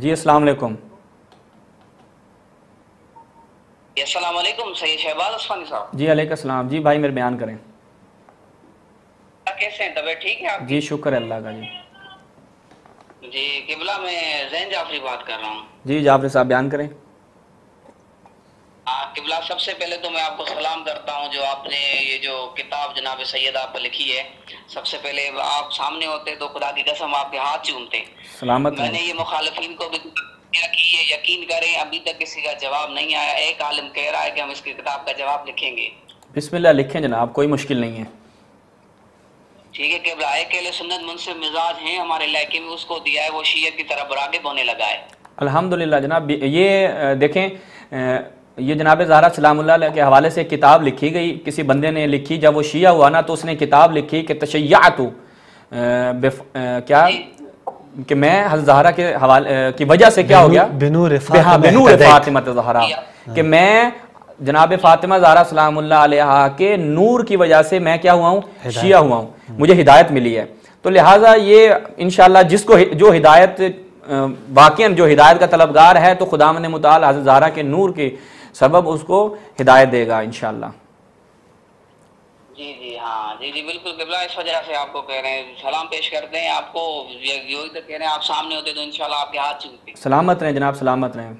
جی السلام علیکم. السلام علیکم سید شہباز عثمانی صاحب. جی علیکم السلام. جی بھائی میرے بیان کریں. کیسے ہیں؟ طبیعت ٹھیک ہے آپ جی کی؟ شکر ہے اللہ کا. جی قبلہ میں زین جعفری بات کر رہا ہوں. جی جعفری صاحب بیان کریں. قبلہ سب سے پہلے تو میں آپ کو سلام کرتا ہوں جو آپ نے یہ جو کتاب جناب سید آپ کو لکھی ہے. سب سے پہلے آپ سامنے ہوتے تو خدا کی قسم آپ کے ہاتھ چومتے. سلامت میں رہیں. نے یہ مخالفین کو بھی کیا کہ یہ یقین کریں ابھی تک کسی کا جواب نہیں آیا. ایک عالم کہہ رہا ہے کہ ہم اس کی کتاب کا جواب لکھیں گے. بسم اللہ لکھیں جناب, کوئی مشکل نہیں ہے. ٹھیک ہے قبلہ ایک اہل سنت منصف مزاج ہیں ہمارے علاقے میں, اس کو دیا ہے وہ شیعہ کی طرف راغب ہونے لگا ہے. الحمدللہ جناب. یہ دیکھیں یہ جناب زہرا سلام اللہ علیہ کے حوالے سے کتاب لکھی گئی, کسی بندے نے لکھی. جب وہ شیعہ ہوا نا تو اس نے کتاب لکھی کہ تشیعت کیا کہ میں حضرت زہرا کے حوالے کی وجہ سے کیا ہو گیا, بنور فاطمہ زہرا, کہ میں جناب فاطمہ زہرا سلام اللہ علیہ کے نور کی وجہ سے میں کیا ہوا ہوں, شیعہ ہوا ہوں, مجھے ہدایت ملی ہے. تو لہٰذا یہ انشاءاللہ جس کو جو ہدایت واقعاً جو ہدایت کا طلبگار ہے تو خداوند متعال حضرت زہرا کے نور کے سبب اس کو ہدایت دے گا انشاءاللہ. جی جی ہاں جی بالکل قبلہ اس وجہ سے آپ کو کہہ رہے ہیں سلام پیش کرتے ہیں آپ کو. یہی تو کہہ رہے ہیں آپ سامنے ہوتے تو انشاءاللہ آپ کے ہاتھ چومتے. سلامت رہیں جناب, سلامت رہیں.